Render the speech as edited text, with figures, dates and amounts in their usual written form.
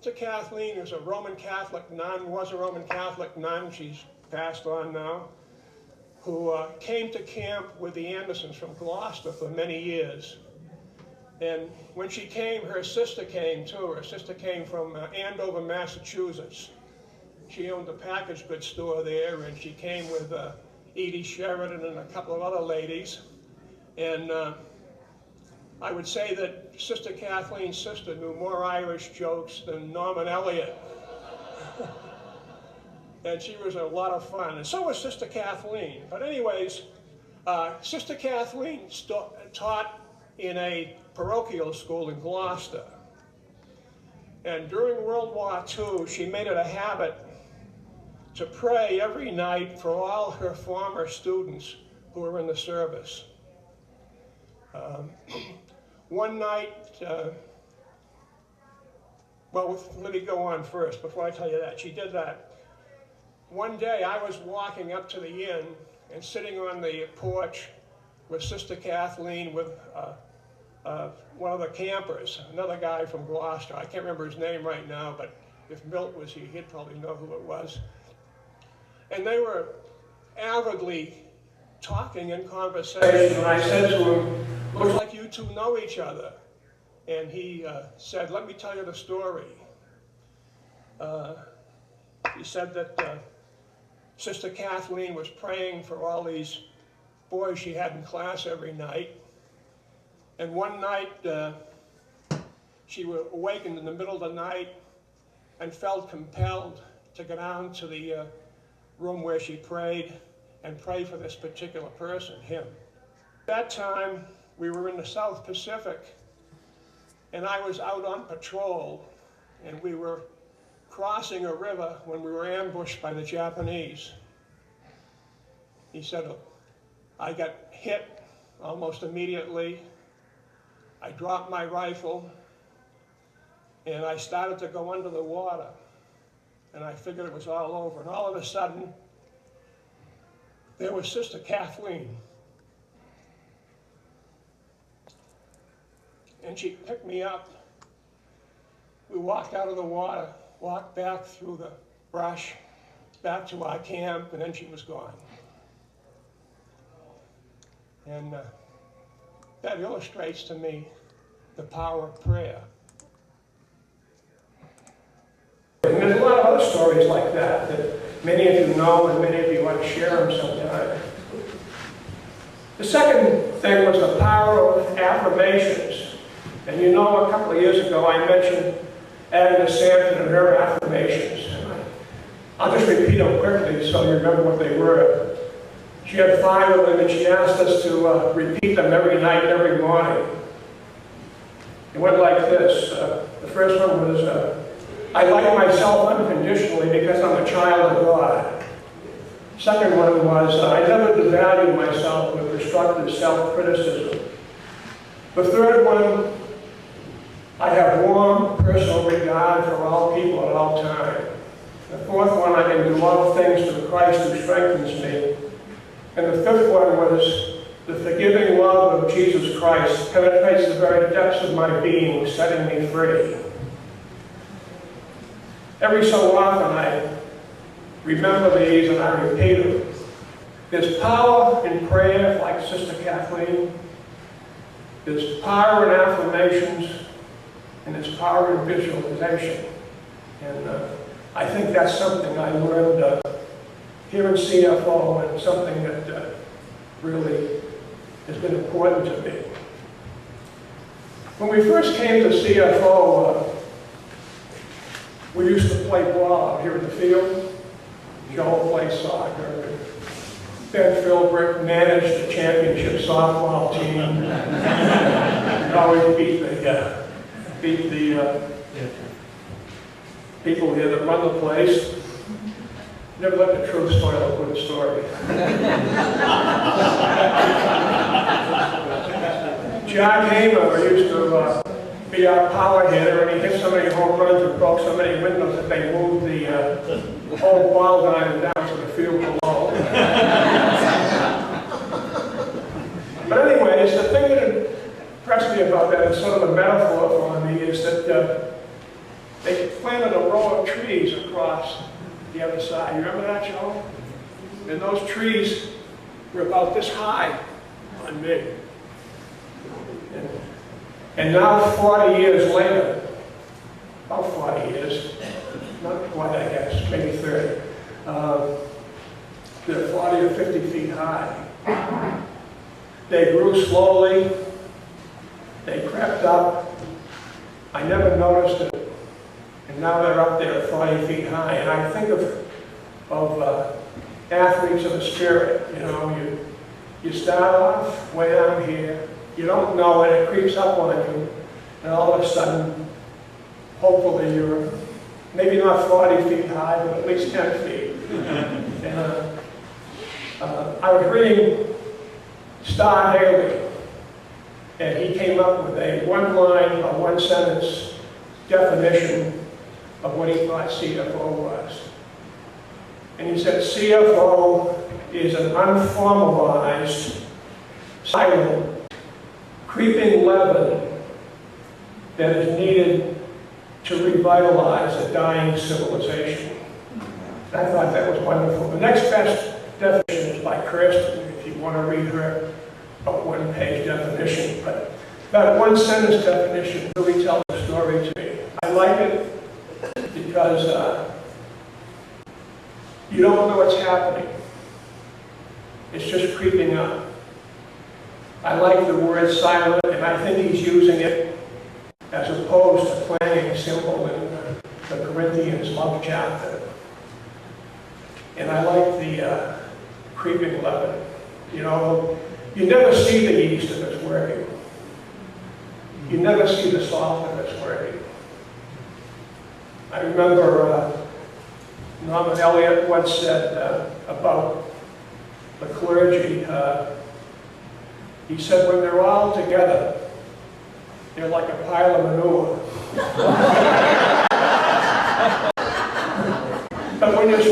Sister Kathleen was a Roman Catholic nun, she's passed on now, who came to camp with the Andersons from Gloucester for many years. And when she came, her sister came too. Her sister came from Andover, Massachusetts. She owned a package goods store there, and she came with Edie Sheridan and a couple of other ladies. And I would say that Sister Kathleen's sister knew more Irish jokes than Norman Elliott. And she was a lot of fun. And so was Sister Kathleen. But anyways, Sister Kathleen taught in a parochial school in Gloucester. And during World War II, she made it a habit to pray every night for all her former students who were in the service. One night, well, let me go on first before I tell you that. She did that. One day I was walking up to the inn and sitting on the porch with Sister Kathleen with one of the campers, another guy from Gloucester. I can't remember his name right now, but if Milt was here, he'd probably know who it was. And they were avidly talking in conversation, and I said to him, "Looks like you two know each other." And he said, "Let me tell you the story." He said that Sister Kathleen was praying for all these boys she had in class every night. And one night, she was awakened in the middle of the night and felt compelled to go down to the room where she prayed and pray for this particular person, him. At that time, we were in the South Pacific, and I was out on patrol, and we were crossing a river when we were ambushed by the Japanese. He said, I got hit almost immediately. I dropped my rifle, and I started to go under the water, and I figured it was all over. And all of a sudden, there was Sister Kathleen. And she picked me up. We walked out of the water, walked back through the brush, back to our camp, and then she was gone. And that illustrates to me the power of prayer. And there's a lot of other stories like that many of you know and many of you want to share them sometime. The second thing was the power of affirmations. And you know, a couple of years ago I mentioned Agnes Sampson and her affirmations. I'll just repeat them quickly so you remember what they were. She had 5 of them, and she asked us to repeat them every night, every morning. It went like this. The first one was, I like myself unconditionally because I'm a child of God. Second one was, I never devalue myself with destructive self-criticism. The third one, I have warm personal regard for all people at all times. The fourth one, I can do all things through Christ who strengthens me. And the fifth one was, the forgiving love of Jesus Christ penetrates the very depths of my being, setting me free. Every so often I remember these and I repeat them. There's power in prayer, like Sister Kathleen. There's power in affirmations, and there's power in visualization. And I think that's something I learned here in CFO, and something that really has been important to me. When we first came to CFO, we used to play ball out here in the field. Joe played soccer. Ben Philbrick managed the championship softball team. He always beat the people here that run the place. Never let the truth spoil a good story. Jack Hamer used to be our power hitter, and he hit so many home runs and broke so many windows that they moved the whole ball diamond down to the field below. But anyways, the thing that impressed me about that is sort of a metaphor for me is that they planted a row of trees across the other side. You remember that, Joe? And those trees were about this high on me. And now, 40 years later, about 40 years, not quite, I guess, maybe 30, they're 40 or 50 feet high. They grew slowly, they crept up. I never noticed it, and now they're up there 40 feet high. And I think of athletes of the spirit. You know, you start off way down here, you don't know it, it creeps up on you, and all of a sudden, hopefully you're maybe not 40 feet high, but at least 10 feet. And I was reading Star Haley, and he came up with a one-line or one-sentence definition of what he thought CFO was. And he said CFO is an unformalized, silent, creeping leaven that is needed to revitalize a dying civilization. I thought that was wonderful. The next best definition is by Kirsten, if you want to read her one-page definition. But that one-sentence definition really tells the story to me. I like it because you don't know what's happening. It's just creeping up. I like the word silent, and I think he's using it as opposed to playing a symbol in the Corinthians love chapter. And I like the creeping leaven. You know, you never see the yeast if it's working. You never see the salt if it's working. I remember Norman Elliott once said about the clergy, he said, when they're all together, they're like a pile of manure. But when you're